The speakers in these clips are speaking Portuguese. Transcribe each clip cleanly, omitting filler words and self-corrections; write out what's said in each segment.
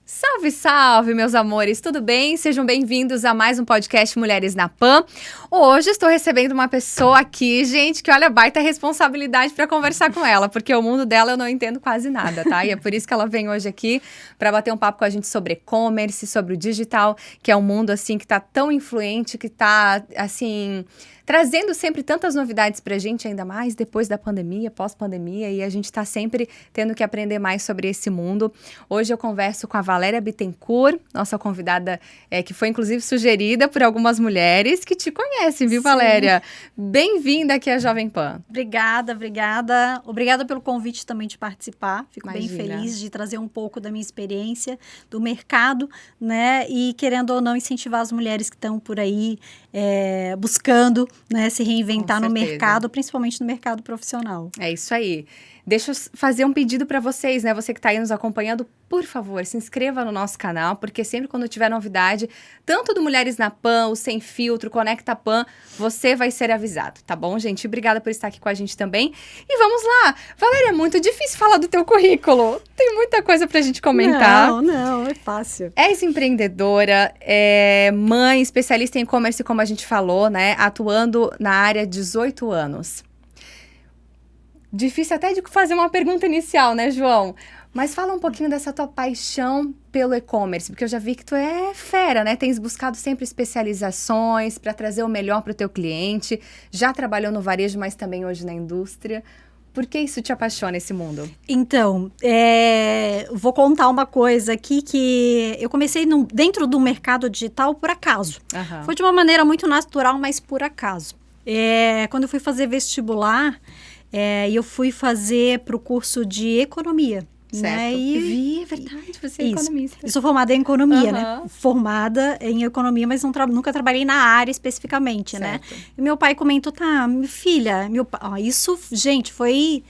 Salve, salve, meus amores, tudo bem? Sejam bem-vindos a mais um podcast Mulheres na Pan. Hoje estou recebendo uma pessoa aqui, gente, que olha, baita responsabilidade para conversar com ela, porque o mundo dela eu não entendo quase nada, tá? E é por isso que ela vem hoje aqui para bater um papo com a gente sobre e-commerce, sobre o digital, que é um mundo, assim, que tá tão influente, que tá, assim, trazendo sempre tantas novidades pra gente, ainda mais depois da pandemia, pós-pandemia, e a gente tá sempre tendo que aprender mais sobre esse mundo. Hoje eu converso com a Valéria Bittencourt, nossa convidada, que foi inclusive sugerida por algumas mulheres que te conhecem, viu, Sim. Valéria? Bem-vinda aqui à Jovem Pan. Obrigada. Obrigada pelo convite também de participar. Fico bem feliz de trazer um pouco da minha experiência, do mercado, né? E querendo ou não incentivar as mulheres que estão por aí buscando, né, se reinventar no mercado, principalmente no mercado profissional. É isso aí. Deixa eu fazer um pedido para vocês, né? Você que está aí nos acompanhando, por favor, se inscreva no nosso canal, porque sempre quando tiver novidade, tanto do Mulheres na Pan, o Sem Filtro, Conecta Pan, você vai ser avisado, tá bom, gente? Obrigada por estar aqui com a gente também. E vamos lá! Valéria, é muito difícil falar do teu currículo. Tem muita coisa pra gente comentar. Não, é fácil. És empreendedora, mãe, especialista em e-commerce, como a gente falou, né? Atuando na área há 18 anos. Difícil até de fazer uma pergunta inicial, né, João? Mas fala um pouquinho dessa tua paixão pelo e-commerce, porque eu já vi que tu é fera, né? Tens buscado sempre especializações para trazer o melhor para o teu cliente. Já trabalhou no varejo, mas também hoje na indústria. Por que isso te apaixona, esse mundo? Então, vou contar uma coisa aqui que eu comecei dentro do mercado digital por acaso. Uhum. Foi de uma maneira muito natural, mas por acaso. Quando eu fui fazer vestibular, eu fui fazer para o curso de economia. Certo. Né? É verdade, você é economista. Eu sou formada em economia, né? Formada em economia, mas nunca trabalhei na área especificamente, certo. Né? E meu pai comentou, minha filha, isso, gente, foi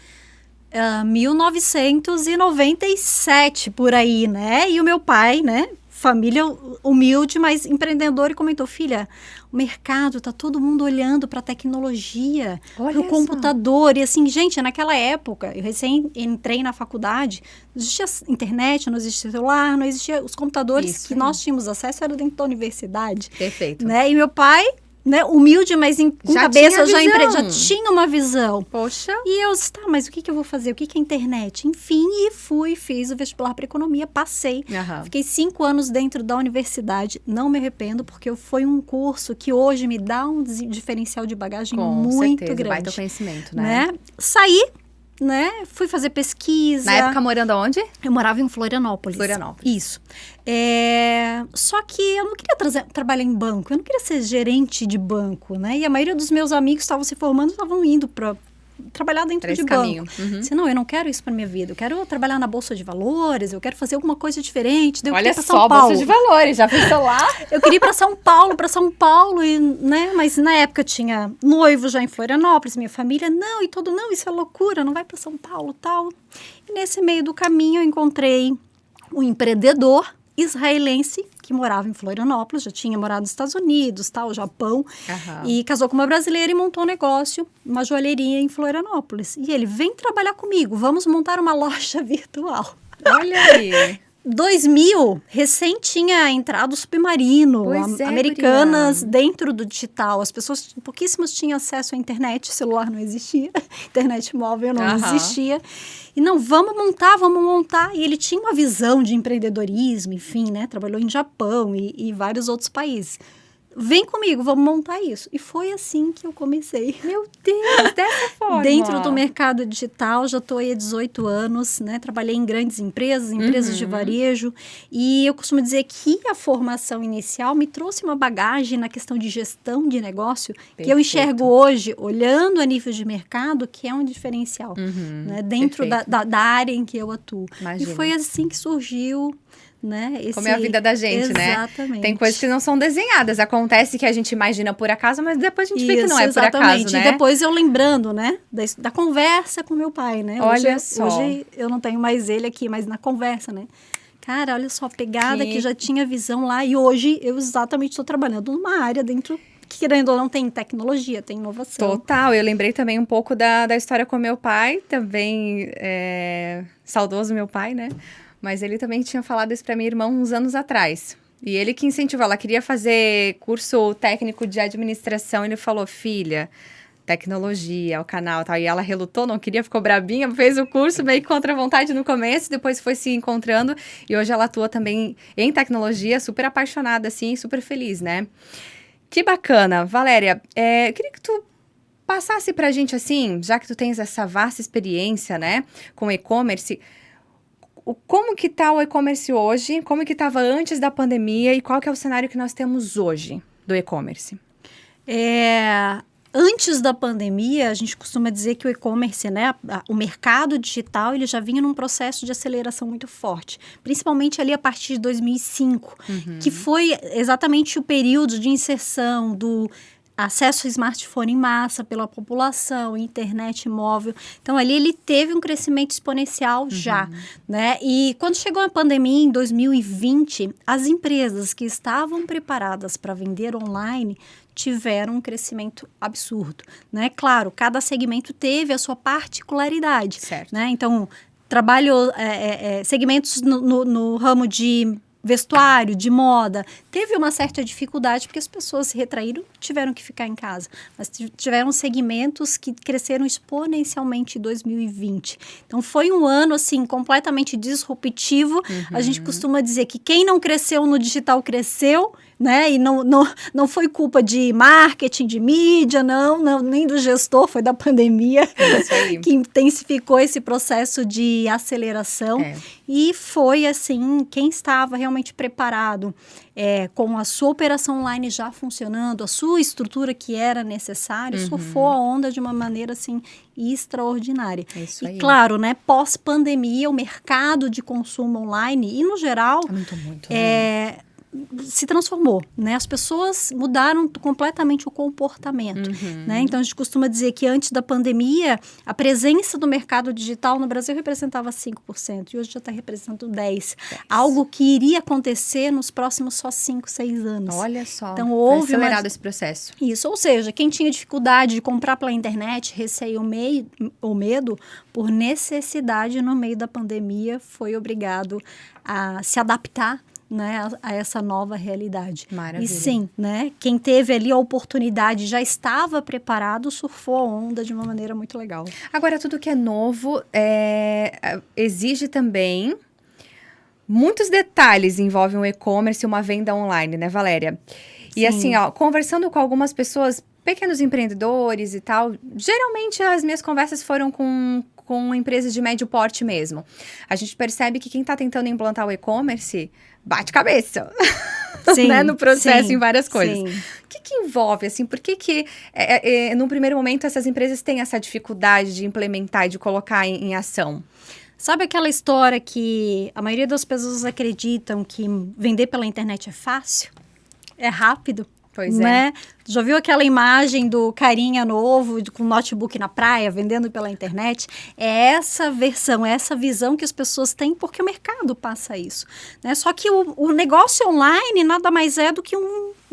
1997 por aí, né? E o meu pai, né? Família humilde, mas empreendedor, e comentou, filha, o mercado, tá todo mundo olhando para a tecnologia, para o computador, e assim, gente, naquela época, eu recém entrei na faculdade, não existia internet, não existia celular, não existia, os computadores que nós tínhamos acesso eram dentro da universidade. Perfeito. Né? E meu pai, né, humilde, mas com cabeça já tinha uma visão. Poxa. E eu disse, mas o que eu vou fazer? O que é internet? Enfim, e fiz o vestibular para economia, passei. Uhum. Fiquei 5 anos dentro da universidade, não me arrependo, porque foi um curso que hoje me dá um diferencial de bagagem muito grande. Baita conhecimento, né? Saí, né? Fui fazer pesquisa. Na época morando aonde? Eu morava em Florianópolis. Isso. Só que eu não queria trabalhar em banco, eu não queria ser gerente de banco, né? E a maioria dos meus amigos estavam se formando, estavam indo para trabalhar dentro de banco. Uhum. Disse, não, eu não quero isso para minha vida, eu quero trabalhar na Bolsa de Valores, eu quero fazer alguma coisa diferente. Daí Olha eu só, São Paulo. Bolsa de Valores, já pensou lá? Eu queria ir para São Paulo, e, né? Mas na época tinha noivo já em Florianópolis, minha família, não, isso é loucura, não vai para São Paulo, tal. E nesse meio do caminho eu encontrei um empreendedor israelense que morava em Florianópolis, já tinha morado nos Estados Unidos, Japão, e casou com uma brasileira e montou um negócio, uma joalheria em Florianópolis. E ele, vem trabalhar comigo, vamos montar uma loja virtual. Olha aí! 2000, recém tinha entrado o Submarino, Americanas dentro do digital. As pessoas, pouquíssimas tinham acesso à internet, celular não existia, internet móvel não existia. E vamos montar. E ele tinha uma visão de empreendedorismo, enfim, né? Trabalhou em Japão e vários outros países. Vem comigo, vamos montar isso. E foi assim que eu comecei. Meu Deus, dessa forma. Dentro do mercado digital, já estou aí há 18 anos, né? Trabalhei em grandes empresas de varejo. E eu costumo dizer que a formação inicial me trouxe uma bagagem na questão de gestão de negócio, que eu enxergo hoje, olhando a nível de mercado, que é um diferencial, né? Dentro da área em que eu atuo. Imagina. E foi assim que surgiu... Né? Como é a vida da gente, exatamente. Né? Tem coisas que não são desenhadas. Acontece que a gente imagina por acaso, mas depois a gente vê que não é por acaso, né? E depois eu lembrando, né? Da conversa com meu pai, né? Olha só. Hoje eu não tenho mais ele aqui, mas na conversa, né? Cara, olha só, a pegada que já tinha visão lá. E hoje eu exatamente estou trabalhando numa área dentro... que, querendo ou não, tem tecnologia, tem inovação. Total, eu lembrei também um pouco da história com meu pai, também saudoso meu pai, né? Mas ele também tinha falado isso pra minha irmã uns anos atrás. E ele que incentivou, ela queria fazer curso técnico de administração, ele falou, filha, tecnologia, o canal e tal. E ela relutou, não queria, ficou brabinha, fez o curso meio contra a vontade no começo, depois foi se encontrando. E hoje ela atua também em tecnologia, super apaixonada, assim, super feliz, né? Que bacana. Valéria, eu queria que tu passasse pra gente, assim, já que tu tens essa vasta experiência, né, com e-commerce, como que tá o e-commerce hoje, como que estava antes da pandemia e qual que é o cenário que nós temos hoje do e-commerce? Antes da pandemia, a gente costuma dizer que o e-commerce, né, o mercado digital, ele já vinha num processo de aceleração muito forte, principalmente ali a partir de 2005, que foi exatamente o período de inserção do acesso ao smartphone em massa pela população, internet móvel. Então, ali ele teve um crescimento exponencial já, né? E quando chegou a pandemia em 2020, as empresas que estavam preparadas para vender online tiveram um crescimento absurdo, né? Claro, cada segmento teve a sua particularidade, certo, né? Então, trabalhou segmentos no ramo de vestuário, de moda, teve uma certa dificuldade porque as pessoas se retraíram, tiveram que ficar em casa. Mas tiveram segmentos que cresceram exponencialmente em 2020. Então, foi um ano, assim, completamente disruptivo. A gente costuma dizer que quem não cresceu no digital cresceu, né? E não foi culpa de marketing, de mídia, nem do gestor, foi da pandemia que intensificou esse processo de aceleração. E foi, assim, quem estava realmente preparado com a sua operação online já funcionando, a sua estrutura que era necessária, surfou a onda de uma maneira, assim, extraordinária. Isso aí. E claro, né, pós-pandemia, o mercado de consumo online, e no geral, muito, se transformou, né? As pessoas mudaram completamente o comportamento, né? Então, a gente costuma dizer que antes da pandemia, a presença do mercado digital no Brasil representava 5%, e hoje já está representando 10%. Algo que iria acontecer nos próximos só 5, 6 anos. Olha só, então, houve acelerado esse processo. Isso, ou seja, quem tinha dificuldade de comprar pela internet, receio ou medo, por necessidade no meio da pandemia, foi obrigado a se adaptar, né, a essa nova realidade. Maravilha. E sim, né, quem teve ali a oportunidade, já estava preparado, surfou a onda de uma maneira muito legal. Agora, tudo que é novo exige também muitos detalhes, envolvem o e-commerce e uma venda online, né, Valéria? E Sim. assim, ó, conversando com algumas pessoas, pequenos empreendedores e tal, geralmente as minhas conversas foram com empresas de médio porte mesmo. A gente percebe que quem está tentando implantar o e-commerce bate cabeça, Sim, né, no processo, sim, em várias coisas. sim. O que envolve, assim, por que num primeiro momento essas empresas têm essa dificuldade de implementar e de colocar em ação? Sabe aquela história que a maioria das pessoas acreditam que vender pela internet é fácil? É rápido? Pois né? Já viu aquela imagem do carinha novo com notebook na praia, vendendo pela internet? É essa versão, é essa visão que as pessoas têm porque o mercado passa isso, né? Só que o negócio online nada mais é do que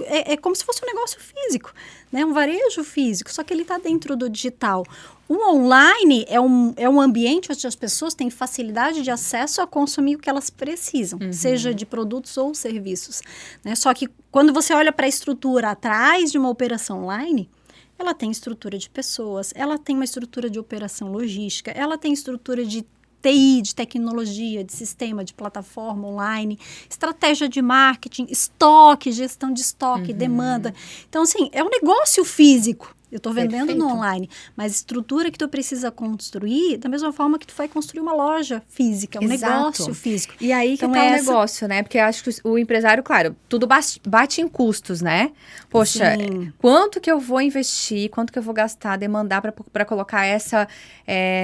é como se fosse um negócio físico, né? Um varejo físico, só que ele está dentro do digital. O online é um ambiente onde as pessoas têm facilidade de acesso a consumir o que elas precisam, seja de produtos ou serviços, né? Só que quando você olha para a estrutura atrás de uma operação online, ela tem estrutura de pessoas, ela tem uma estrutura de operação logística, ela tem estrutura de TI, de tecnologia, de sistema, de plataforma online, estratégia de marketing, estoque, gestão de estoque, demanda. Então, assim, é um negócio físico. Eu estou vendendo Perfeito. no online, mas estrutura que tu precisa construir, da mesma forma que tu vai construir uma loja física, um Exato. negócio físico. E aí que Então, tá o negócio, né? Porque eu acho que o empresário, claro, tudo bate em custos, né? Poxa, Sim. quanto que eu vou investir, quanto que eu vou gastar, demandar para colocar essa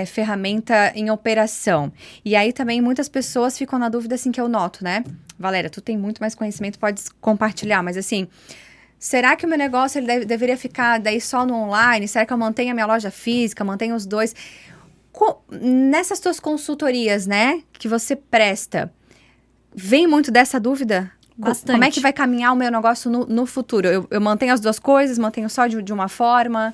ferramenta em operação? E aí também muitas pessoas ficam na dúvida, assim, que eu noto, né? Valéria, tu tem muito mais conhecimento, pode compartilhar, mas assim... Será que o meu negócio ele deveria ficar daí só no online? Será que eu mantenho a minha loja física, mantenho os dois? Nessas tuas consultorias, né, que você presta, vem muito dessa dúvida? Bastante. Como é que vai caminhar o meu negócio no futuro? Eu mantenho as duas coisas, mantenho só de uma forma?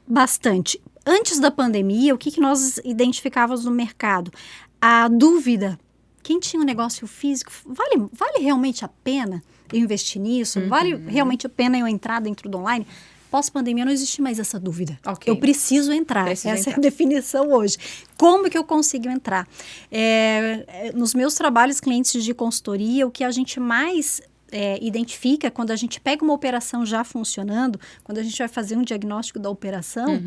Bastante. Antes da pandemia, o que nós identificávamos no mercado? A dúvida quem tinha um negócio físico, vale realmente a pena eu investir nisso? Vale realmente a pena eu entrar dentro do online? Pós-pandemia não existe mais essa dúvida. Okay. Eu preciso entrar. Essa é a definição hoje. Como que eu consigo entrar? Nos meus trabalhos clientes de consultoria, o que a gente mais identifica quando a gente pega uma operação já funcionando, quando a gente vai fazer um diagnóstico da operação,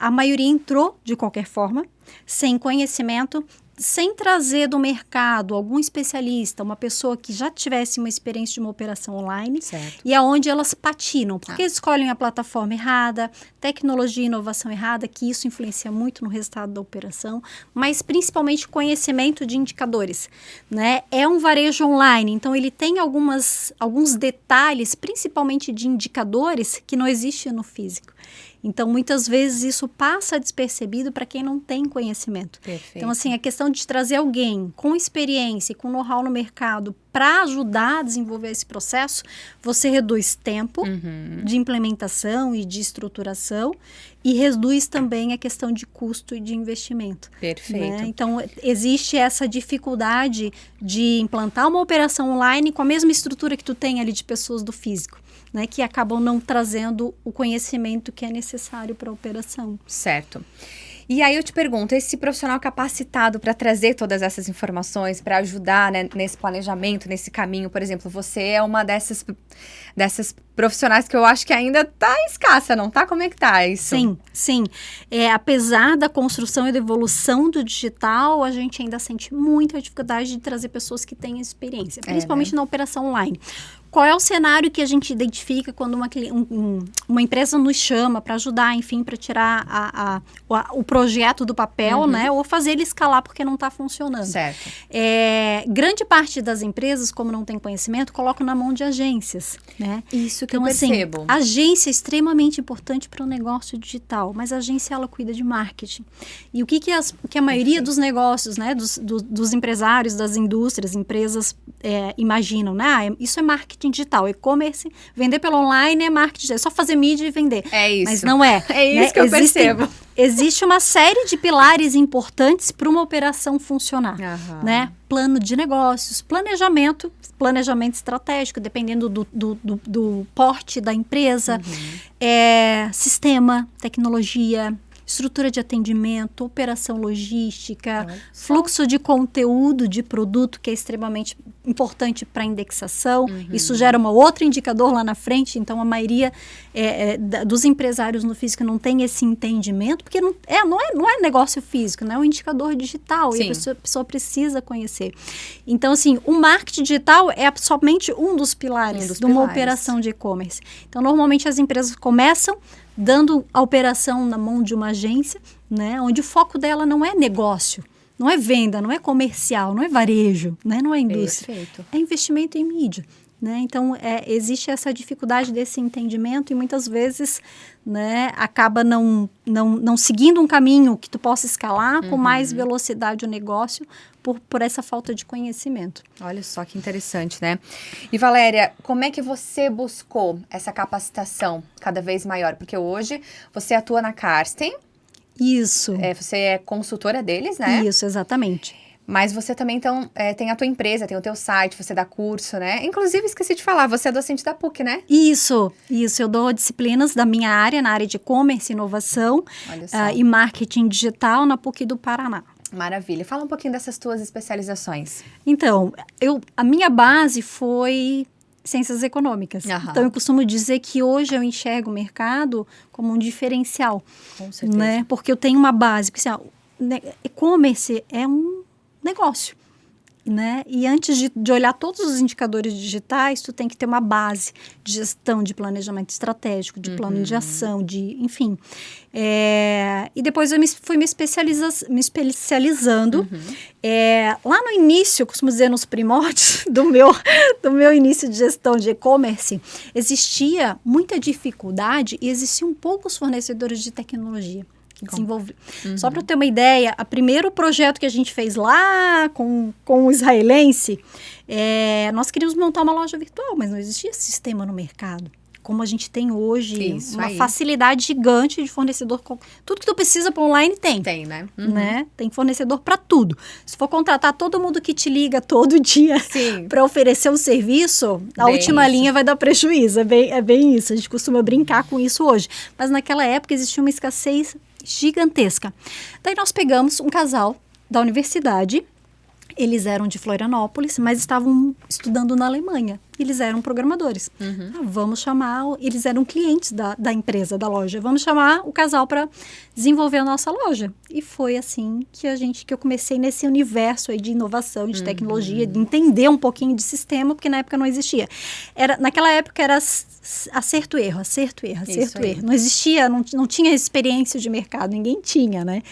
a maioria entrou de qualquer forma, sem conhecimento, sem trazer do mercado algum especialista, uma pessoa que já tivesse uma experiência de uma operação online, certo. E aonde elas patinam, porque escolhem a plataforma errada, tecnologia e inovação errada, que isso influencia muito no resultado da operação, mas principalmente conhecimento de indicadores, né? É um varejo online, então ele tem alguns detalhes, principalmente de indicadores, que não existem no físico. Então, muitas vezes, isso passa despercebido para quem não tem conhecimento. Perfeito. Então, assim, a questão de trazer alguém com experiência e com know-how no mercado para ajudar a desenvolver esse processo, você reduz tempo de implementação e de estruturação e reduz também a questão de custo e de investimento. Perfeito. Né? Então, existe essa dificuldade de implantar uma operação online com a mesma estrutura que tu tem ali de pessoas do físico. Né, que acabam não trazendo o conhecimento que é necessário para a operação. Certo. E aí eu te pergunto, esse profissional capacitado para trazer todas essas informações, para ajudar, né, nesse planejamento, nesse caminho, por exemplo, você é uma dessas profissionais que eu acho que ainda está escassa, não tá? Como é que tá isso? Sim. Apesar da construção e da evolução do digital, a gente ainda sente muita dificuldade de trazer pessoas que têm experiência, principalmente na operação online. Qual é o cenário que a gente identifica quando uma empresa nos chama para ajudar, enfim, para tirar o projeto do papel, né? Ou fazer ele escalar porque não está funcionando. Certo. Grande parte das empresas, como não tem conhecimento, colocam na mão de agências, né? Isso que então, eu percebo. Assim, agência é extremamente importante para o negócio digital, mas a agência, ela cuida de marketing. E o que a maioria dos negócios, né? Dos empresários, das indústrias, empresas imaginam, né? Isso é marketing digital, e-commerce, vender pelo online é marketing, é só fazer mídia e vender. É isso. Mas não é. É isso, né? Que eu percebo. Existe uma série de pilares importantes para uma operação funcionar, né? Plano de negócios, planejamento estratégico, dependendo do porte da empresa, sistema, tecnologia, estrutura de atendimento, operação logística, fluxo de conteúdo de produto, que é extremamente importante para indexação. Isso gera um outro indicador lá na frente. Então, a maioria dos empresários no físico não tem esse entendimento, porque não é negócio físico, né? É um indicador digital. Sim. E a pessoa precisa conhecer. Então, assim, o marketing digital é somente um dos pilares de uma operação de e-commerce. Então, normalmente as empresas começam dando a operação na mão de uma agência, né, onde o foco dela não é negócio, não é venda, não é comercial, não é varejo, né, não é indústria. Perfeito. É investimento em mídia. Né? Então, existe essa dificuldade desse entendimento e muitas vezes, né, acaba não seguindo um caminho que tu possa escalar com mais velocidade o negócio por essa falta de conhecimento. Olha só que interessante, né? E Valéria, como é que você buscou essa capacitação cada vez maior? Porque hoje você atua na Karsten. Isso. Você é consultora deles, né? Isso, exatamente. Mas você também, então, tem a tua empresa, tem o teu site, você dá curso, né? Inclusive, esqueci de falar, você é docente da PUC, né? Isso. Eu dou disciplinas da minha área, na área de e-commerce, inovação e marketing digital na PUC do Paraná. Maravilha. Fala um pouquinho dessas tuas especializações. Então, a minha base foi ciências econômicas. Então, eu costumo dizer que hoje eu enxergo o mercado como um diferencial. Com certeza. Né? Porque eu tenho uma base. Porque, assim, e-commerce é um negócio, né? E antes de olhar todos os indicadores digitais, tu tem que ter uma base de gestão, de planejamento estratégico, de plano de ação, enfim. E depois eu fui me especializando. Lá no início, eu costumo dizer, nos primórdios do meu início de gestão de e-commerce, existia muita dificuldade e existiam poucos fornecedores de tecnologia. Desenvolver. Só para ter uma ideia, o primeiro projeto que a gente fez lá com o israelense, nós queríamos montar uma loja virtual, mas não existia sistema no mercado. como a gente tem hoje, Isso uma aí. facilidade gigante de fornecedor. Tudo que tu precisa para online tem. Tem, né? Né? Tem fornecedor para tudo. Se for contratar todo mundo que te liga todo dia para oferecer um serviço, a última linha vai dar prejuízo. É bem isso. A gente costuma brincar com isso hoje. Mas naquela época existia uma escassez gigantesca. Daí nós pegamos um casal da universidade. Eles eram de Florianópolis, mas estavam estudando na Alemanha. Eles eram programadores. Vamos chamar... Eles eram clientes da empresa, da loja. Vamos chamar o casal para desenvolver a nossa loja. E foi assim que eu comecei nesse universo aí de inovação, de tecnologia, de entender um pouquinho de sistema, porque na época não existia. Naquela época era acerto, erro. Não existia, não tinha experiência de mercado, ninguém tinha, né?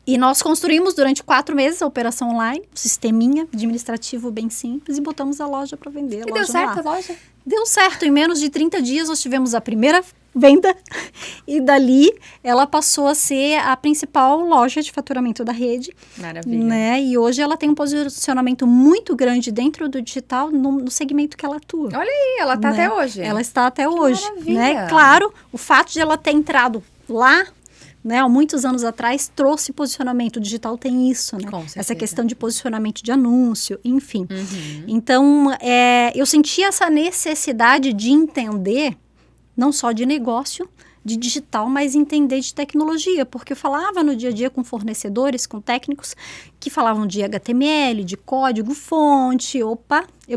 E nós construímos durante 4 meses a operação online, um sisteminha administrativo bem simples, e botamos a loja para vender. E deu certo a loja? Deu certo. Em menos de 30 dias nós tivemos a primeira venda e dali ela passou a ser a principal loja de faturamento da rede. Maravilha. Né? E hoje ela tem um posicionamento muito grande dentro do digital no segmento que ela atua. Olha aí, ela está até hoje. Ela está até hoje. Maravilha. Né? Claro, o fato de ela ter entrado lá, né, há muitos anos atrás, trouxe posicionamento. O digital tem isso, né? Essa questão de posicionamento de anúncio, enfim. Então, eu senti essa necessidade de entender, não só de negócio, de digital, mas entender de tecnologia, porque eu falava no dia a dia com fornecedores, com técnicos, que falavam de HTML, de código fonte. Eu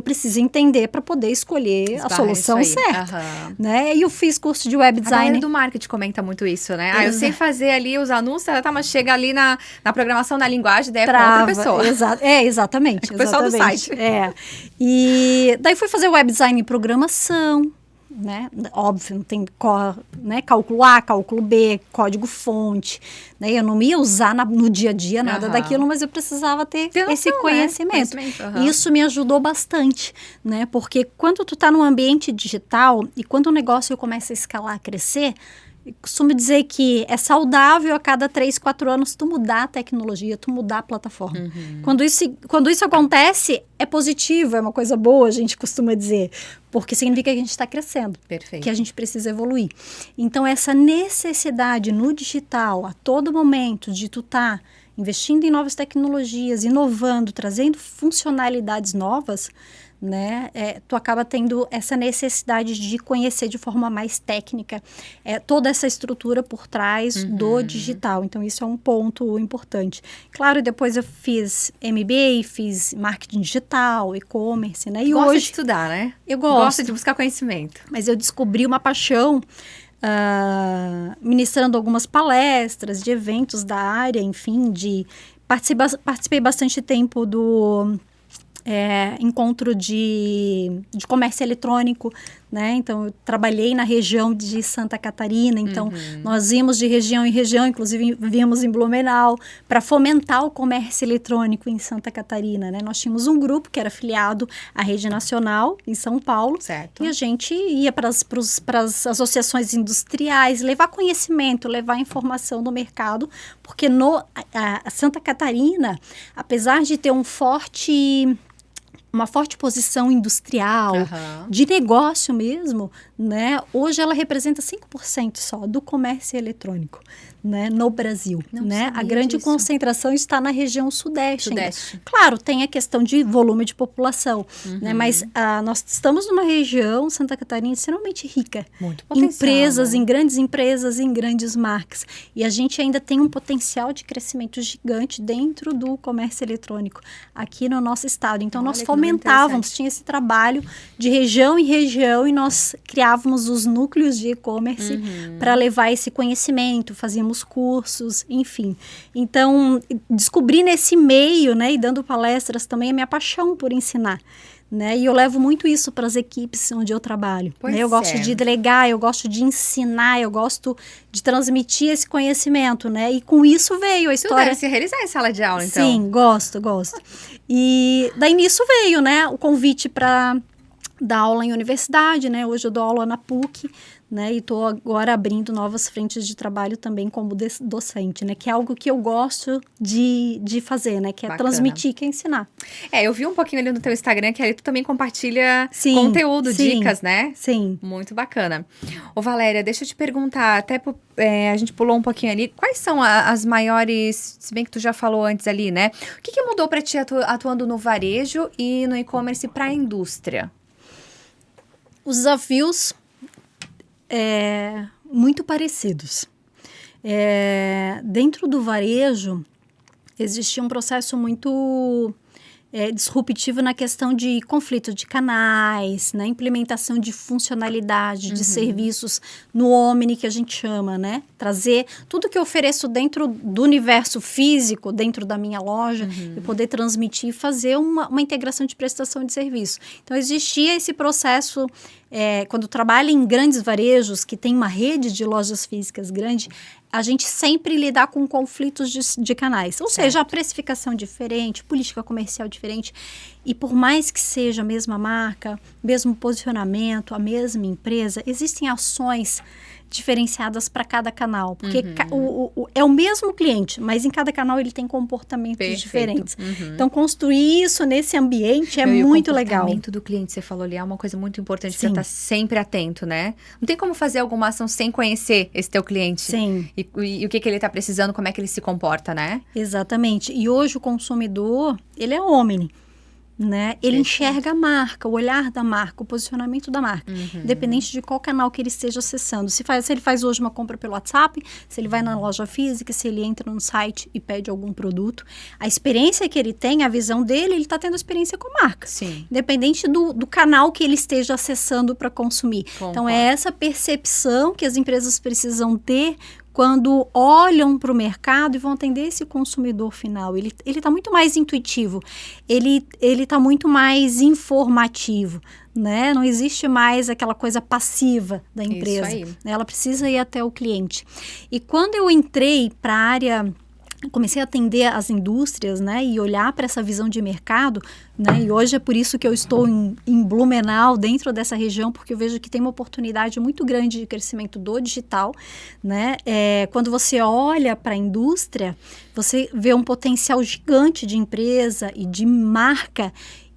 preciso entender para poder escolher a solução certa. Né? E eu fiz curso de web design. A galera do marketing comenta muito isso, né? Eu sei fazer ali os anúncios, mas chega ali na programação, na linguagem, daí é com outra pessoa. Exatamente. O pessoal do site. E daí fui fazer web design e programação. Né? Óbvio, não tem cálculo A, cálculo B, código fonte, né? Eu não ia usar no dia a dia nada daquilo, mas eu precisava ter esse conhecimento. Isso me ajudou bastante, né? Porque quando tu tá no ambiente digital e quando o negócio começa a escalar, a crescer, eu costumo dizer que é saudável a cada 3, 4 anos tu mudar a tecnologia, tu mudar a plataforma. Quando isso acontece, é positivo, é uma coisa boa, a gente costuma dizer, porque significa que a gente está crescendo, que a gente precisa evoluir. Então, essa necessidade no digital, a todo momento, de tu estar investindo em novas tecnologias, inovando, trazendo funcionalidades novas, né, tu acaba tendo essa necessidade de conhecer de forma mais técnica toda essa estrutura por trás do digital. Então, isso é um ponto importante. Claro, depois eu fiz MBA, fiz marketing digital, e-commerce, né? E gosta hoje, de estudar, né? Eu gosto. Gosta de buscar conhecimento. Mas eu descobri uma paixão ministrando algumas palestras de eventos da área, enfim, participei bastante tempo do encontro de comércio eletrônico, né? Então, eu trabalhei na região de Santa Catarina, então nós íamos de região em região, inclusive víamos em Blumenau, para fomentar o comércio eletrônico em Santa Catarina, né? Nós tínhamos um grupo que era afiliado à Rede Nacional, em São Paulo, e a gente ia para as associações industriais, levar conhecimento, levar informação do mercado, porque a Santa Catarina, apesar de ter uma forte posição industrial, de negócio mesmo, né? Hoje ela representa 5% só do comércio eletrônico, né? No Brasil, né? A grande concentração está na região sudeste. Claro, tem a questão de volume de população, né? Mas nós estamos numa região, Santa Catarina, extremamente rica. Muito potencial, empresas, em grandes empresas, em grandes marcas. E a gente ainda tem um potencial de crescimento gigante dentro do comércio eletrônico aqui no nosso estado. Então, nós fomentávamos, tinha esse trabalho de região em região e nós criávamos os núcleos de e-commerce para levar esse conhecimento, fazíamos cursos, enfim. Então, descobri nesse meio, né, e dando palestras também, a minha paixão por ensinar. Né? E eu levo muito isso para as equipes onde eu trabalho. Né? Eu gosto de delegar, eu gosto de ensinar, eu gosto de transmitir esse conhecimento, né? E com isso veio a história. Tu deve se realizar em sala de aula, então. Sim, gosto. E daí nisso veio, né, o convite para dar aula em universidade, né? Hoje eu dou aula na PUC, né? E estou agora abrindo novas frentes de trabalho também como docente, né? Que é algo que eu gosto de fazer, né? Que é transmitir, que é ensinar. Eu vi um pouquinho ali no teu Instagram que ali tu também compartilha conteúdo, dicas, né? Sim. Muito bacana. Ô, Valéria, deixa eu te perguntar, até a gente pulou um pouquinho ali, quais são as maiores, se bem que tu já falou antes ali, né? O que mudou para ti atuando no varejo e no e-commerce para a indústria? Os desafios muito parecidos. Dentro do varejo, existia um processo muito disruptivo na questão de conflito de canais, na implementação de funcionalidade, de serviços no Omni, que a gente chama, né? Trazer tudo que eu ofereço dentro do universo físico, dentro da minha loja, e poder transmitir e fazer uma integração de prestação de serviço. Então, existia esse processo, quando trabalha em grandes varejos, que tem uma rede de lojas físicas grande, a gente sempre lidar com conflitos de canais. Ou seja, a precificação diferente, política comercial diferente. E por mais que seja a mesma marca, mesmo posicionamento, a mesma empresa, existem ações diferenciadas para cada canal. Porque é o mesmo cliente, mas em cada canal ele tem comportamentos diferentes. Então, construir isso nesse ambiente é muito legal. O comportamento do cliente, você falou ali, é uma coisa muito importante para estar sempre atento, né? Não tem como fazer alguma ação sem conhecer esse teu cliente. Sim. E o que ele está precisando, como é que ele se comporta, né? Exatamente. E hoje o consumidor, ele é omni. Né? Ele enxerga a marca, o olhar da marca, o posicionamento da marca, independente de qual canal que ele esteja acessando. Se ele faz hoje uma compra pelo WhatsApp, se ele vai na loja física, se ele entra no site e pede algum produto, a experiência que ele tem, a visão dele, ele está tendo experiência com a marca. Sim. Independente do canal que ele esteja acessando para consumir. Concordo. Então, é essa percepção que as empresas precisam ter quando olham para o mercado e vão atender esse consumidor final. Ele está muito mais intuitivo, ele está muito mais informativo, né? Não existe mais aquela coisa passiva da empresa. Isso aí. Ela precisa ir até o cliente. E quando eu entrei para a área, comecei a atender as indústrias, né, e olhar para essa visão de mercado, né, e hoje é por isso que eu estou em Blumenau, dentro dessa região, porque eu vejo que tem uma oportunidade muito grande de crescimento do digital, né, quando você olha para a indústria, você vê um potencial gigante de empresa e de marca,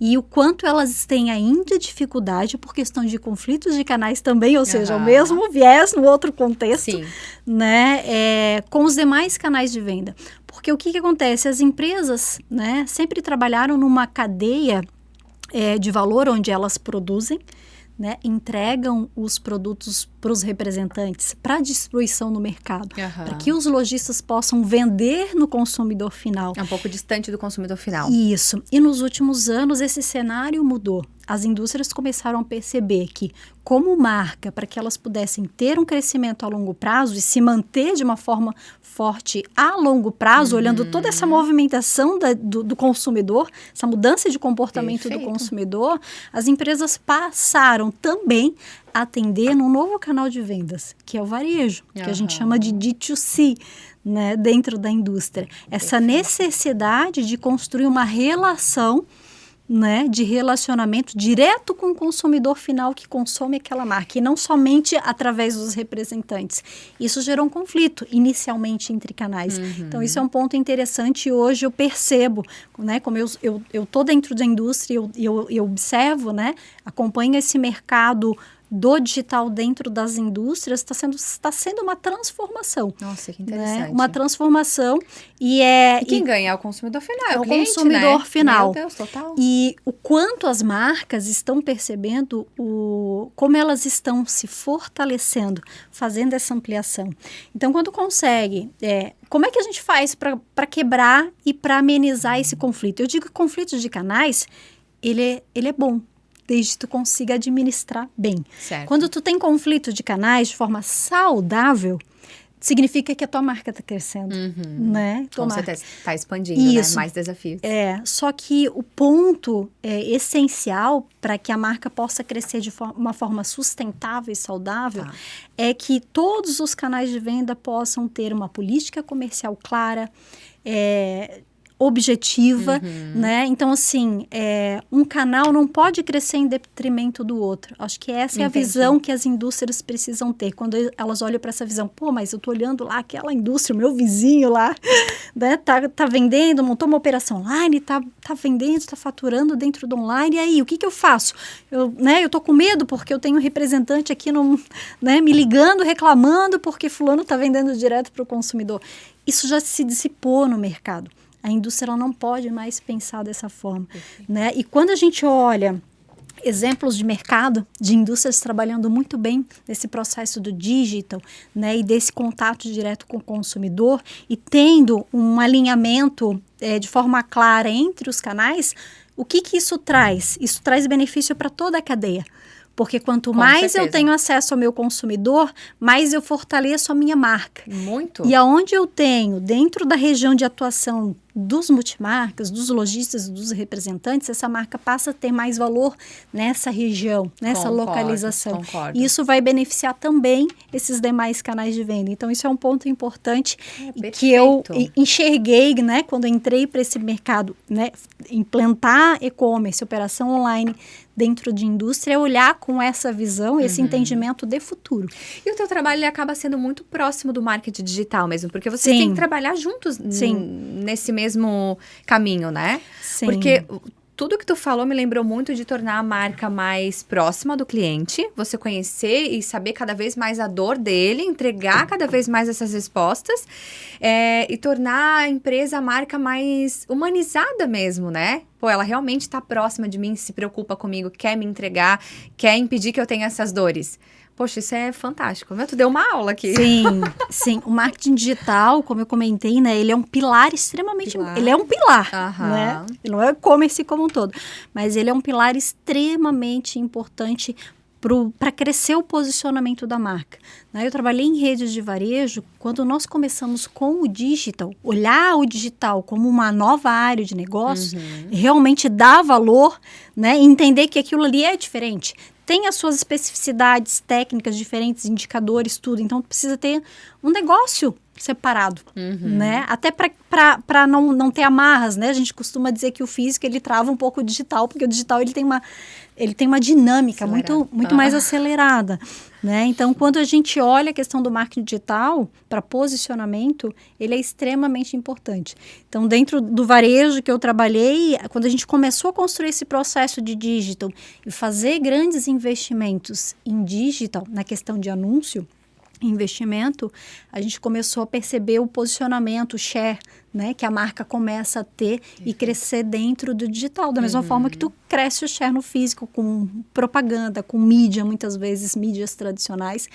e o quanto elas têm ainda dificuldade por questão de conflitos de canais também, ou seja, o mesmo viés no outro contexto, né, com os demais canais de venda. Porque o que acontece? As empresas, né, sempre trabalharam numa cadeia de valor onde elas produzem, né, entregam os produtos para os representantes, para distribuição no mercado, para que os lojistas possam vender no consumidor final. É um pouco distante do consumidor final. Isso. E nos últimos anos esse cenário mudou. As indústrias começaram a perceber que, como marca, para que elas pudessem ter um crescimento a longo prazo e se manter de uma forma forte a longo prazo, olhando toda essa movimentação do consumidor, essa mudança de comportamento do consumidor, as empresas passaram também a atender num novo canal de vendas, que é o varejo, que a gente chama de D2C, né, dentro da indústria. Essa necessidade de construir uma relação, né, de relacionamento direto com o consumidor final que consome aquela marca, e não somente através dos representantes. Isso gerou um conflito, inicialmente, entre canais. Então, isso é um ponto interessante e hoje eu percebo, né, como eu estou dentro da indústria e eu observo, né, acompanho esse mercado do digital dentro das indústrias, está sendo uma transformação. Nossa, que interessante. Né? Uma transformação E quem ganha é o consumidor final, é o cliente, consumidor, né? final. Meu Deus, total. E o quanto as marcas estão percebendo como elas estão se fortalecendo, fazendo essa ampliação. Então, quando consegue, como é que a gente faz para quebrar e para amenizar esse conflito? Eu digo que conflitos de canais, ele é bom, desde que tu consiga administrar bem. Certo. Quando tu tem conflito de canais de forma saudável, significa que a tua marca está crescendo, né? Com certeza, está expandindo, né? Mais desafios. Só que o ponto essencial para que a marca possa crescer de uma forma sustentável e saudável é que todos os canais de venda possam ter uma política comercial clara, objetiva, né? Então, assim, um canal não pode crescer em detrimento do outro. Acho que essa é a visão que as indústrias precisam ter. Quando elas olham para essa visão, pô, mas eu tô olhando lá aquela indústria, o meu vizinho lá, né? Tá vendendo, montou uma operação online, tá vendendo, tá faturando dentro do online, e aí, o que eu faço? Eu tô com medo porque eu tenho um representante aqui me ligando, reclamando, porque fulano tá vendendo direto para o consumidor. Isso já se dissipou no mercado. A indústria ela não pode mais pensar dessa forma, né? E quando a gente olha exemplos de mercado, de indústrias trabalhando muito bem nesse processo do digital, né? E desse contato direto com o consumidor e tendo um alinhamento de forma clara entre os canais, o que isso traz? Isso traz benefício para toda a cadeia. Porque quanto mais eu tenho acesso ao meu consumidor, mais eu fortaleço a minha marca. Muito. E aonde eu tenho, dentro da região de atuação dos multimarcas, dos lojistas, dos representantes, essa marca passa a ter mais valor nessa região, nessa localização. Concordo. E isso vai beneficiar também esses demais canais de venda. Então, isso é um ponto importante que eu enxerguei, né, quando eu entrei para esse mercado, né, implantar e-commerce, operação online dentro de indústria, é olhar com essa visão, esse entendimento de futuro. E o teu trabalho ele acaba sendo muito próximo do marketing digital mesmo, porque vocês têm que trabalhar juntos nesse mesmo caminho, né? Sim. Porque tudo que tu falou me lembrou muito de tornar a marca mais próxima do cliente, você conhecer e saber cada vez mais a dor dele, entregar cada vez mais essas respostas e tornar a empresa, a marca mais humanizada mesmo, né? Pô, ela realmente está próxima de mim, se preocupa comigo, quer me entregar, quer impedir que eu tenha essas dores. Poxa, isso é fantástico. Tu deu uma aula aqui. Sim. O marketing digital, como eu comentei, né? Ele é um pilar extremamente... Ele é um pilar, né? Ele não é e-commerce como um todo. Mas ele é um pilar extremamente importante para crescer o posicionamento da marca. Eu trabalhei em redes de varejo, quando nós começamos com o digital, olhar o digital como uma nova área de negócio, realmente dar valor, né? E entender que aquilo ali é diferente. Tem as suas especificidades técnicas diferentes, indicadores, tudo. Então, precisa ter um negócio separado, né? Até para não ter amarras, né? A gente costuma dizer que o físico, ele trava um pouco o digital, porque o digital, ele tem uma dinâmica muito mais acelerada, né? Então, quando a gente olha a questão do marketing digital para posicionamento, ele é extremamente importante. Então, dentro do varejo que eu trabalhei, quando a gente começou a construir esse processo de digital e fazer grandes investimentos em digital, na questão de anúncio, investimento, a gente começou a perceber o posicionamento, o share, né, que a marca começa a ter e crescer dentro do digital, da mesma forma que tu cresce o share no físico, com propaganda, com mídia, muitas vezes mídias tradicionais.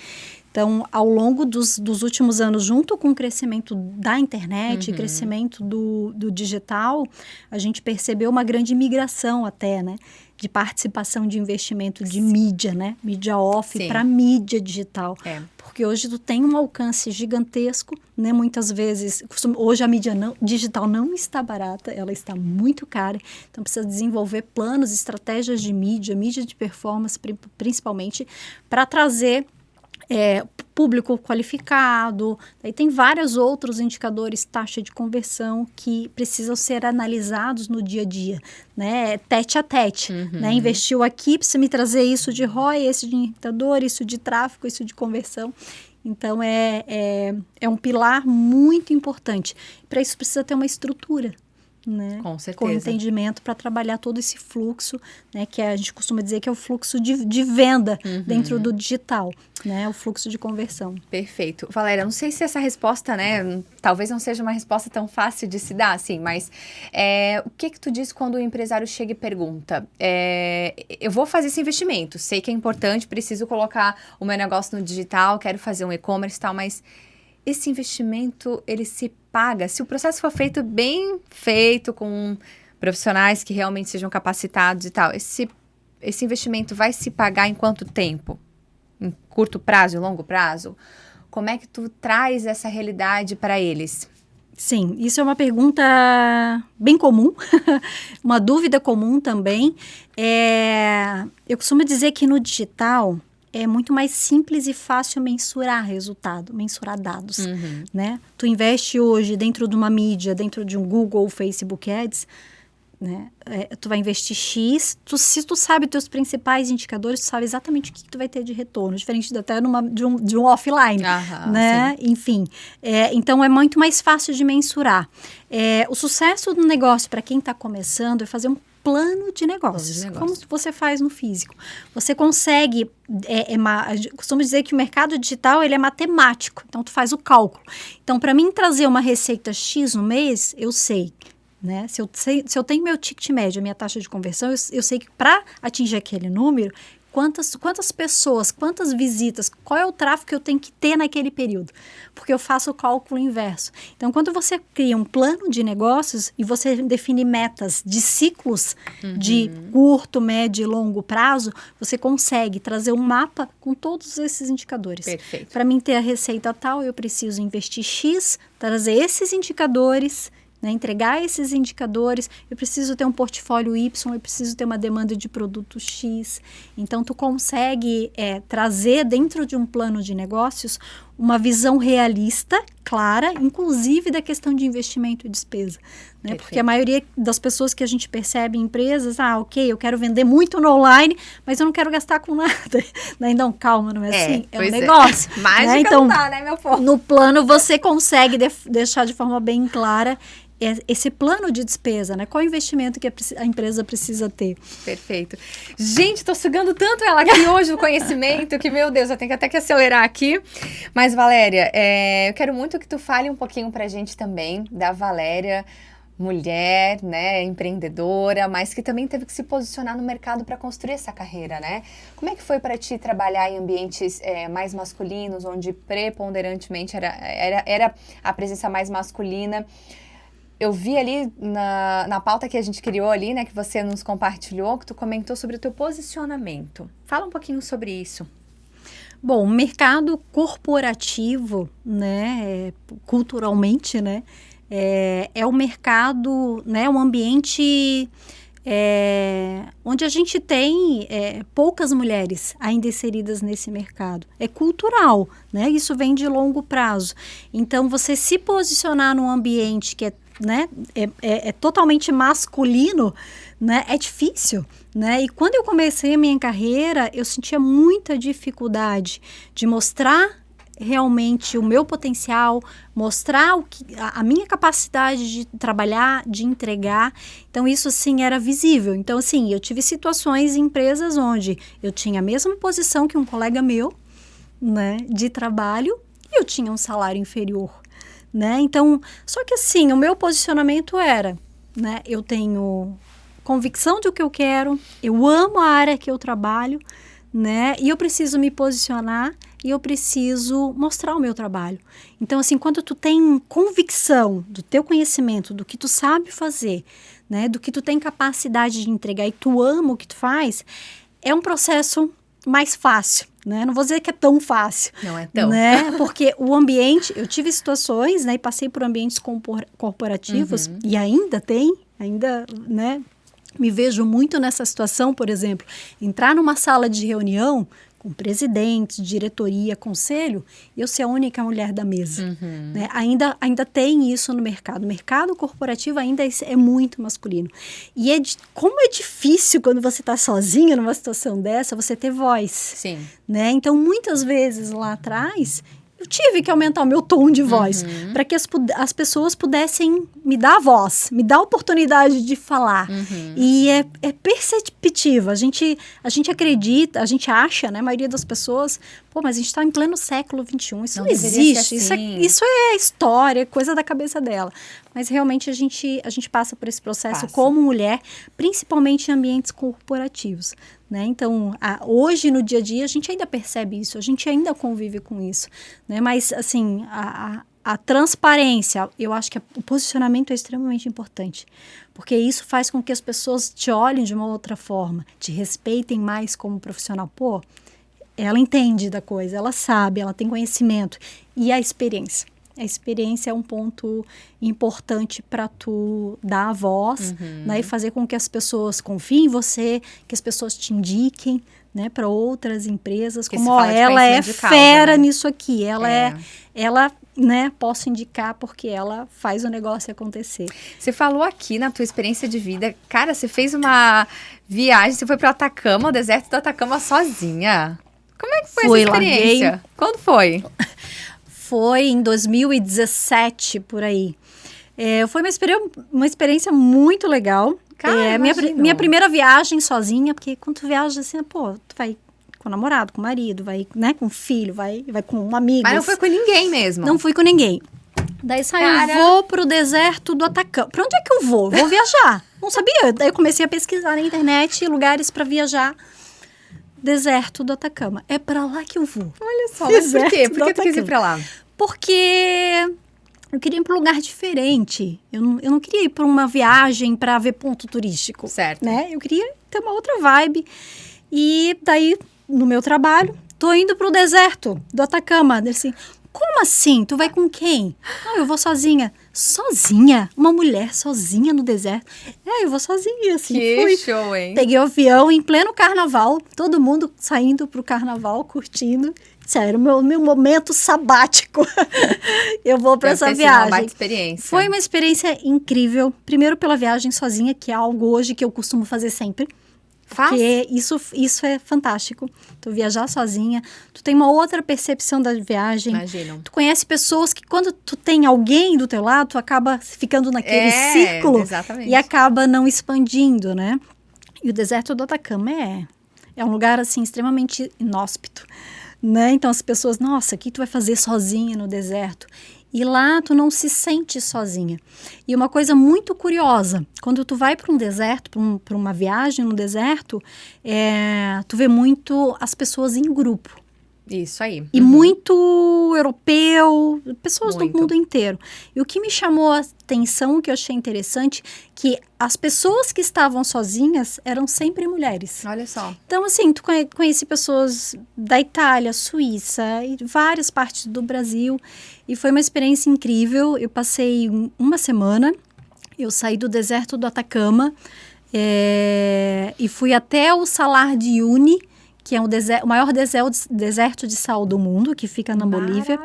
Então, ao longo dos últimos anos, junto com o crescimento da internet, crescimento do digital, a gente percebeu uma grande migração até, né, de participação de investimento de mídia, né, mídia off para mídia digital. Porque hoje tu tem um alcance gigantesco, né, muitas vezes, hoje a mídia digital não está barata, ela está muito cara, então precisa desenvolver planos, estratégias de mídia de performance, principalmente, para trazer público qualificado. Daí tem vários outros indicadores, taxa de conversão, que precisam ser analisados no dia a dia, né? Tete a tete, né? Investiu aqui, precisa me trazer isso de ROI, esse de indicador, isso de tráfego, isso de conversão. Então, é um pilar muito importante. Para isso, precisa ter uma estrutura, né? Com certeza. Com entendimento para trabalhar todo esse fluxo, né? Que a gente costuma dizer que é o fluxo de venda dentro do digital, né? O fluxo de conversão. Perfeito. Valéria, não sei se essa resposta, né? Talvez não seja uma resposta tão fácil de se dar, assim, mas o que tu diz quando o empresário chega e pergunta? Eu vou fazer esse investimento, sei que é importante, preciso colocar o meu negócio no digital, quero fazer um e-commerce e tal, mas esse investimento, ele se paga? Se o processo for bem feito, com profissionais que realmente sejam capacitados e tal, esse investimento vai se pagar em quanto tempo? Em curto prazo, em longo prazo? Como é que tu traz essa realidade para eles? Sim, isso é uma pergunta bem comum, uma dúvida comum também. Eu costumo dizer que no digital, é muito mais simples e fácil mensurar resultado, mensurar dados, né? Tu investe hoje dentro de uma mídia, dentro de um Google ou Facebook Ads, né? Tu vai investir X, se tu sabe teus principais indicadores, tu sabe exatamente o que tu vai ter de retorno, diferente até de um offline, né? Sim. Enfim, então é muito mais fácil de mensurar. O sucesso do negócio para quem está começando é fazer um plano de negócios, como você faz no físico. Você consegue, costumo dizer que o mercado digital ele é matemático, então tu faz o cálculo. Então, para mim trazer uma receita X no mês, eu sei, né? Se eu tenho meu ticket médio, a minha taxa de conversão, eu sei que para atingir aquele número, quantas pessoas, quantas visitas, qual é o tráfego que eu tenho que ter naquele período, porque eu faço o cálculo inverso. Então, quando você cria um plano de negócios e você define metas de ciclos de curto, médio e longo prazo, você consegue trazer um mapa com todos esses indicadores. Perfeito. Para mim ter a receita tal, eu preciso investir X, trazer esses indicadores, né, entregar esses indicadores, eu preciso ter um portfólio Y, eu preciso ter uma demanda de produto X. Então, tu consegue trazer dentro de um plano de negócios uma visão realista, clara, inclusive da questão de investimento e despesa. Né? Porque a maioria das pessoas que a gente percebe em empresas, ok, eu quero vender muito no online, mas eu não quero gastar com nada. Né? Não, calma, não é assim? É um negócio. Mágica né? Então, não dá, né, meu povo? No plano, você consegue deixar de forma bem clara esse plano de despesa, né? Qual investimento que a empresa precisa ter. Perfeito. Gente, tô sugando tanto ela aqui hoje, o conhecimento, que, meu Deus, eu tenho até que acelerar aqui. Mas, Valéria, eu quero muito que tu fale um pouquinho pra gente também da Valéria, mulher, né, empreendedora, mas que também teve que se posicionar no mercado para construir essa carreira, né? Como é que foi para ti trabalhar em ambientes mais masculinos, onde preponderantemente era a presença mais masculina? Eu vi ali na pauta que a gente criou ali, né, que você nos compartilhou, que tu comentou sobre o teu posicionamento. Fala um pouquinho sobre isso. Bom, o mercado corporativo, né, culturalmente, né, é um mercado, né, um ambiente onde a gente tem poucas mulheres ainda inseridas nesse mercado. É cultural, né, isso vem de longo prazo. Então, você se posicionar num ambiente que é totalmente masculino, né, é difícil, né? E quando eu comecei a minha carreira, eu sentia muita dificuldade de mostrar realmente o meu potencial, mostrar a minha capacidade de trabalhar, de entregar. Então, isso, assim, era visível. Então, assim, eu tive situações em empresas onde eu tinha a mesma posição que um colega meu, né, de trabalho, e eu tinha um salário inferior. Né? Então, só que assim, o meu posicionamento era, né, eu tenho convicção do que eu quero, eu amo a área que eu trabalho, né, e eu preciso me posicionar e eu preciso mostrar o meu trabalho. Então, assim, quando tu tem convicção do teu conhecimento, do que tu sabe fazer, né, do que tu tem capacidade de entregar e tu ama o que tu faz, é um processo mais fácil, né? Não vou dizer que é tão fácil. Não é tão. Né? Porque o ambiente, eu tive situações, né, e passei por ambientes corporativos, e ainda, né, me vejo muito nessa situação, por exemplo, entrar numa sala de reunião com presidente, diretoria, conselho, e eu ser a única mulher da mesa. Né? Ainda tem isso no mercado. O mercado corporativo ainda é muito masculino. E como é difícil quando você está sozinha numa situação dessa, você ter voz. Sim. Né? Então, muitas vezes lá atrás, eu tive que aumentar o meu tom de voz para que as pessoas pudessem me dar a voz, me dar a oportunidade de falar. E é perceptível. A gente acredita, a gente acha, né? A maioria das pessoas, mas a gente está em pleno século XXI. Isso não existe. Assim. Isso é história, coisa da cabeça dela. Mas realmente a gente passa por esse processo como mulher, principalmente em ambientes corporativos. Né? Então, hoje, no dia a dia, a gente ainda percebe isso, a gente ainda convive com isso. Né? Mas, assim, a transparência, eu acho que o posicionamento é extremamente importante. Porque isso faz com que as pessoas te olhem de uma outra forma, te respeitem mais como profissional. Ela entende da coisa, ela sabe, ela tem conhecimento. E a experiência. A experiência é um ponto importante para tu dar a voz, né, e fazer com que as pessoas confiem em você, que as pessoas te indiquem, né, para outras empresas, Que como se fala de ela é conhecimento de causa, fera né? nisso aqui, ela, né, posso indicar porque ela faz o negócio acontecer. Você falou aqui na tua experiência de vida, cara, você fez uma viagem, você foi pro Atacama, o deserto do Atacama sozinha. Como é que foi essa experiência? Quando foi? Foi em 2017, por aí. Foi uma experiência muito legal. Cara, minha primeira viagem sozinha, porque quando tu viaja assim, pô, tu vai com o namorado, com o marido, vai, né, com o filho, vai com amigos. Mas não foi com ninguém mesmo? Não fui com ninguém. Daí saiu, vou pro deserto do Atacama. Pra onde é que eu vou? Vou viajar. Não sabia. Daí eu comecei a pesquisar na internet lugares pra viajar. Deserto do Atacama. É pra lá que eu vou. Olha só, mas por quê? Por que tu quis ir pra lá? Porque eu queria ir pra um lugar diferente. Eu não queria ir pra uma viagem pra ver ponto turístico. Certo. Né? Eu queria ter uma outra vibe. E daí, no meu trabalho, tô indo pro deserto do Atacama. Assim, como assim? Tu vai com quem? Eu vou sozinha. Sozinha? Uma mulher sozinha no deserto? Eu vou sozinha, assim. Que fui. show, hein? Peguei o avião em pleno carnaval, todo mundo saindo pro carnaval, curtindo. Sério, meu momento sabático. Eu vou para essa viagem. Uma baita experiência. Foi uma experiência incrível. Primeiro pela viagem sozinha, que é algo hoje que eu costumo fazer sempre. Porque isso é fantástico. Tu viajar sozinha, tu tem uma outra percepção da viagem. Imagino. Tu conhece pessoas que quando tu tem alguém do teu lado, tu acaba ficando naquele círculo. Exatamente. E acaba não expandindo, né? E o deserto do Atacama é um lugar, assim, extremamente inóspito, né? Então as pessoas, nossa, o que tu vai fazer sozinha no deserto? E lá tu não se sente sozinha. E uma coisa muito curiosa, quando tu vai para um deserto, para uma viagem no deserto, tu vê muito as pessoas em grupo. Isso aí. E muito europeu, pessoas Muito. do mundo inteiro. E o que me chamou a atenção, que eu achei interessante, que as pessoas que estavam sozinhas eram sempre mulheres. Olha só. Então, assim, tu conheci pessoas da Itália, Suíça e várias partes do Brasil. E foi uma experiência incrível. Eu passei uma semana, eu saí do deserto do Atacama e fui até o Salar de Uyuni, que é o maior deserto de sal do mundo, que fica na Bolívia.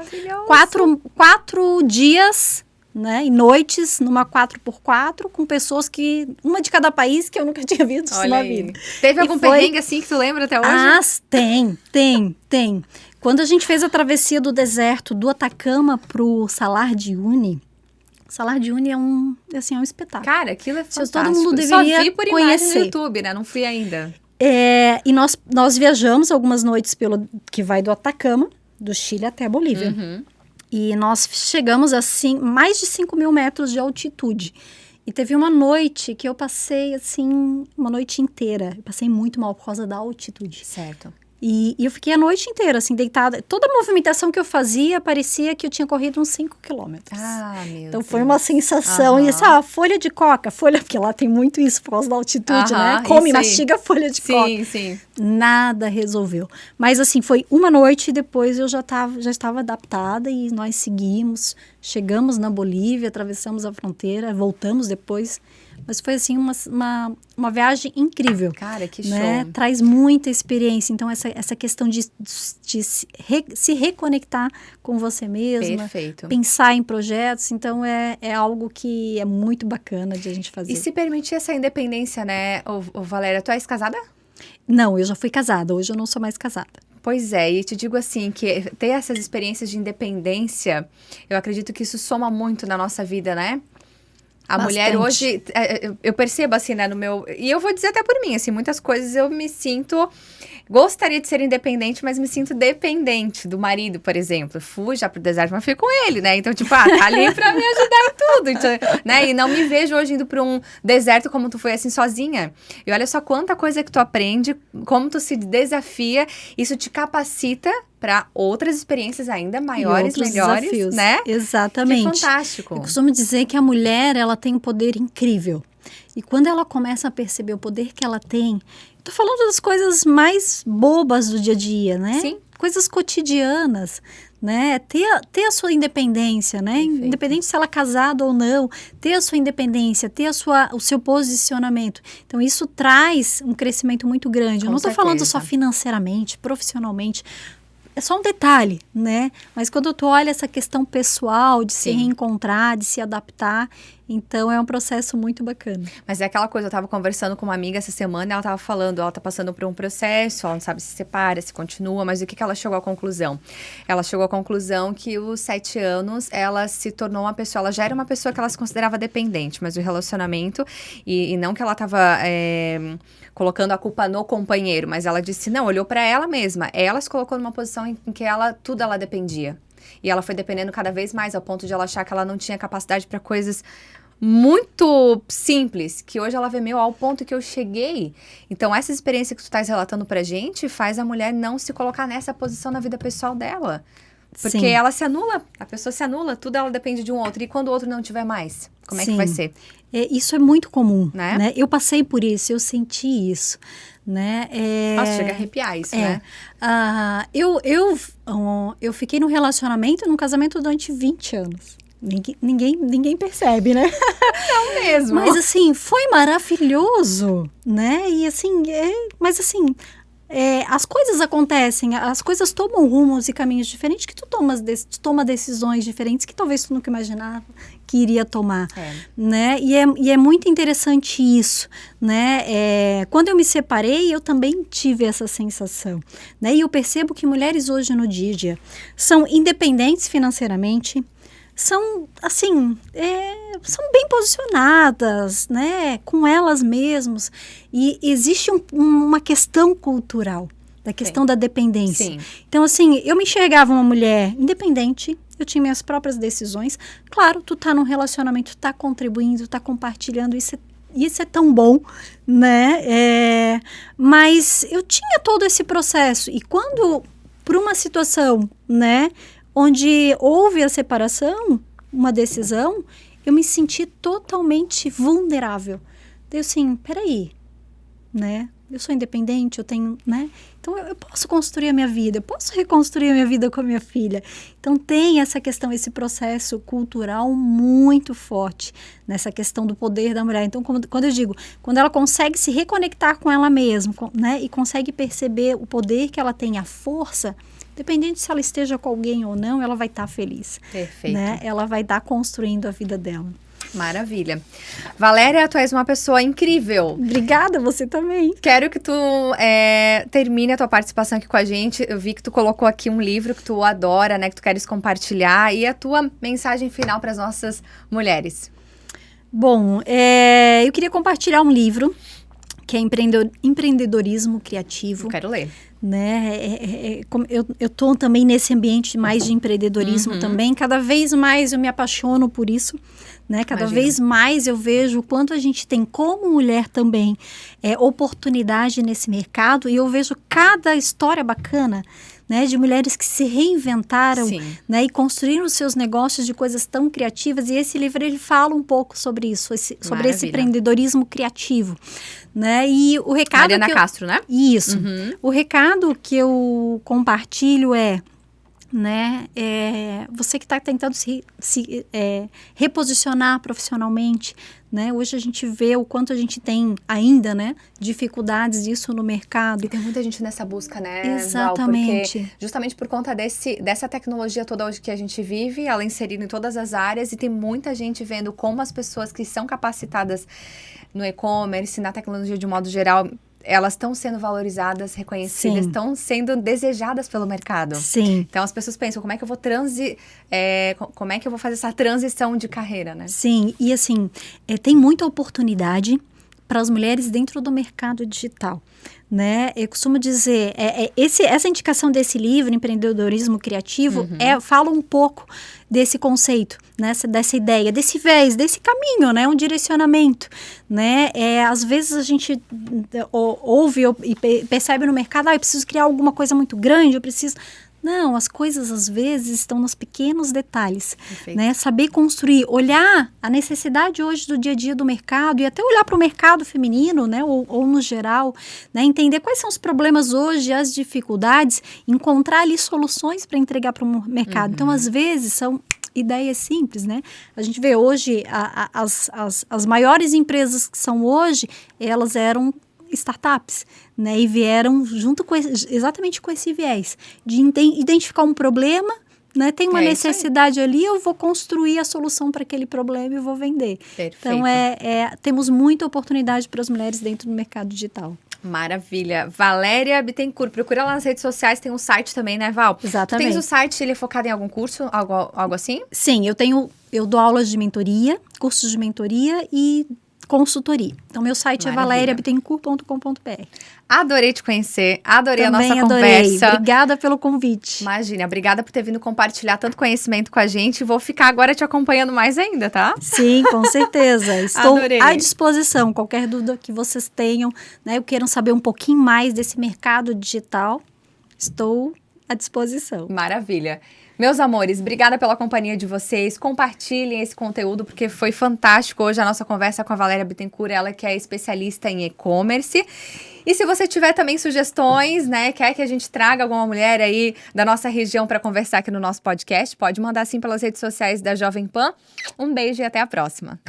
Quatro dias, né, e noites numa 4x4 com pessoas uma de cada país que eu nunca tinha visto na vida. Teve algum perrengue assim que tu lembra até hoje? Tem. Quando a gente fez a travessia do deserto do Atacama pro Salar de Uyuni, Salar de Uyuni é um espetáculo. Cara, aquilo é fantástico. Todo mundo deveria Só vi por conhecer. imagem no YouTube, né? Não fui ainda. E nós viajamos algumas noites que vai do Atacama, do Chile até a Bolívia. Uhum. E nós chegamos, assim, mais de 5.000 metros de altitude. E teve uma noite que eu passei, assim, uma noite inteira. Eu passei muito mal por causa da altitude. Certo. E eu fiquei a noite inteira, assim, deitada. Toda a movimentação que eu fazia, parecia que eu tinha corrido uns 5 quilômetros. Ah, meu Então, Deus. foi uma sensação. E folha de coca, porque lá tem muito isso por causa da altitude, né? Come, mastiga folha de coca. Sim. Nada resolveu. Mas, assim, foi uma noite e depois eu já estava adaptada e nós seguimos. Chegamos na Bolívia, atravessamos a fronteira, voltamos depois. Mas foi, assim, uma viagem incrível. Cara, que né? show. Traz muita experiência. Então, essa questão de se reconectar com você mesma. Perfeito. Pensar em projetos. Então, é algo que é muito bacana de a gente fazer. E se permitir essa independência, né, Valéria? Tu és casada? Não, eu já fui casada. Hoje eu não sou mais casada. Pois é, e te digo assim, que ter essas experiências de independência, eu acredito que isso soma muito na nossa vida, né? A mulher hoje, eu percebo assim, né, no meu... E eu vou dizer até por mim, assim, muitas coisas eu me sinto... Gostaria de ser independente, mas me sinto dependente do marido, por exemplo. Fui já pro deserto, mas fui com ele, né? Então, tipo, tá ali pra me ajudar em tudo, então, né? E não me vejo hoje indo pra um deserto como tu foi, assim, sozinha. E olha só quanta coisa que tu aprende, como tu se desafia, isso te capacita para outras experiências ainda maiores, melhores, desafios, né? Exatamente. Que fantástico. Eu costumo dizer que a mulher, ela tem um poder incrível. E quando ela começa a perceber o poder que ela tem, tô falando das coisas mais bobas do dia a dia, né? Sim. Coisas cotidianas, né? Ter a sua independência, né? Perfeito. Independente se ela é casada ou não, ter a sua independência, ter o seu posicionamento. Então, isso traz um crescimento muito grande. Eu não estou falando só financeiramente, profissionalmente. É só um detalhe, né? Mas quando tu olha essa questão pessoal de se reencontrar, de se adaptar, então é um processo muito bacana. Mas é aquela coisa, eu tava conversando com uma amiga essa semana, ela tava falando, ela tá passando por um processo, ela não sabe se separa, se continua, mas o que ela chegou à conclusão? Ela chegou à conclusão que os 7 anos, ela se tornou uma pessoa, ela já era uma pessoa que ela se considerava dependente, mas o relacionamento, e não que ela tava colocando a culpa no companheiro, mas ela disse, não, olhou pra ela mesma, ela se colocou numa posição em que tudo ela dependia. E ela foi dependendo cada vez mais, ao ponto de ela achar que ela não tinha capacidade para coisas muito simples, que hoje ela vê, ao ponto que eu cheguei. Então, essa experiência que tu estás relatando pra gente faz a mulher não se colocar nessa posição na vida pessoal dela. Porque ela se anula, a pessoa se anula, tudo ela depende de um outro. E quando o outro não tiver mais, como é que vai ser? Isso é muito comum, né? Eu passei por isso, eu senti isso, né? Nossa, chega a arrepiar isso, né? Eu fiquei num relacionamento, num casamento durante 20 anos. Ninguém percebe, né? Não mesmo. Mas assim, foi maravilhoso, né? E assim, mas assim... as coisas acontecem, as coisas tomam rumos e caminhos diferentes que tu toma decisões diferentes que talvez tu nunca imaginava que iria tomar, né? E é muito interessante isso, né? Quando eu me separei, eu também tive essa sensação, né? E eu percebo que mulheres hoje no dia a dia são independentes financeiramente, são, assim, são bem posicionadas, né, com elas mesmas, e existe uma questão cultural, da questão da dependência. Sim. Então, assim, eu me enxergava uma mulher independente, eu tinha minhas próprias decisões. Claro, tu tá num relacionamento, tu tá contribuindo, tá compartilhando, isso é tão bom, né, mas eu tinha todo esse processo, e quando, por uma situação, né, onde houve a separação, uma decisão, eu me senti totalmente vulnerável. Daí, assim, peraí, né? Eu sou independente, eu tenho, né? Então, eu posso construir a minha vida, eu posso reconstruir a minha vida com a minha filha. Então, tem essa questão, esse processo cultural muito forte, nessa questão do poder da mulher. Então, quando eu digo, quando ela consegue se reconectar com ela mesma, né? E consegue perceber o poder que ela tem, a força, dependente se ela esteja com alguém ou não, ela vai estar feliz. Perfeito. Né? Ela vai estar construindo a vida dela. Maravilha. Valéria, tu és uma pessoa incrível. Obrigada, você também. Quero que tu termine a tua participação aqui com a gente. Eu vi que tu colocou aqui um livro que tu adora, né? Que tu queres compartilhar. E a tua mensagem final para as nossas mulheres. Bom, eu queria compartilhar um livro que é Empreendedorismo Criativo. Eu quero ler. Né? Eu estou também nesse ambiente mais de empreendedorismo também. Cada vez mais eu me apaixono por isso, né? Cada vez mais eu vejo o quanto a gente tem como mulher também oportunidade nesse mercado, e eu vejo cada história bacana, né, de mulheres que se reinventaram, né, e construíram os seus negócios de coisas tão criativas. E esse livro, ele fala um pouco sobre isso, sobre esse empreendedorismo criativo, né? E o recado Mariana Castro, né? Isso. O recado que eu compartilho né, você que está tentando se reposicionar profissionalmente, né? Hoje a gente vê o quanto a gente tem ainda, né, dificuldades disso no mercado. E tem muita gente nessa busca, né? Exatamente. Val, porque justamente por conta dessa tecnologia toda hoje que a gente vive, ela inserida em todas as áreas, e tem muita gente vendo como as pessoas que são capacitadas no e-commerce, na tecnologia de um modo geral, elas estão sendo valorizadas, reconhecidas, estão sendo desejadas pelo mercado. Sim. Então, as pessoas pensam, como é que eu vou como é que eu vou fazer essa transição de carreira, né? Sim, e assim, tem muita oportunidade para as mulheres dentro do mercado digital, né? Eu costumo dizer, essa indicação desse livro, Empreendedorismo Criativo, fala um pouco desse conceito, né? Dessa ideia, desse viés, desse caminho, né? Um direcionamento, né? Às vezes a gente ouve e percebe no mercado, eu preciso criar alguma coisa muito grande, eu preciso... Não, as coisas às vezes estão nos pequenos detalhes, Perfeito. né? Saber construir, olhar a necessidade hoje do dia a dia do mercado e até olhar para o mercado feminino, né? Ou no geral, né? Entender quais são os problemas hoje, as dificuldades, encontrar ali soluções para entregar para o mercado. Então, às vezes, são ideias simples, né? A gente vê hoje as maiores empresas que são hoje, elas eram startups, né? E vieram junto com exatamente com esse viés de identificar um problema, né? Tem uma necessidade ali, eu vou construir a solução para aquele problema e vou vender. Perfeito. Então, temos muita oportunidade para as mulheres dentro do mercado digital. Maravilha. Valéria Bittencourt, procura lá nas redes sociais, tem um site também, né, Val? Exatamente. Tu tens o site, ele é focado em algum curso, algo assim? Sim, eu dou aulas de mentoria, cursos de mentoria e consultoria. Então, meu site é valeriabittencourt.com.br. Adorei te conhecer, adorei Também a nossa adorei. conversa. Obrigada pelo convite. Imagina, obrigada por ter vindo compartilhar tanto conhecimento com a gente. Vou ficar agora te acompanhando mais ainda, tá? Sim, com certeza. Estou Adorei. à disposição. Qualquer dúvida que vocês tenham, né? Queiram saber um pouquinho mais desse mercado digital, estou à disposição. Maravilha. Meus amores, obrigada pela companhia de vocês. Compartilhem esse conteúdo, porque foi fantástico hoje a nossa conversa com a Valéria Bittencourt, ela que é especialista em e-commerce. E se você tiver também sugestões, né, quer que a gente traga alguma mulher aí da nossa região para conversar aqui no nosso podcast, pode mandar sim pelas redes sociais da Jovem Pan. Um beijo e até a próxima.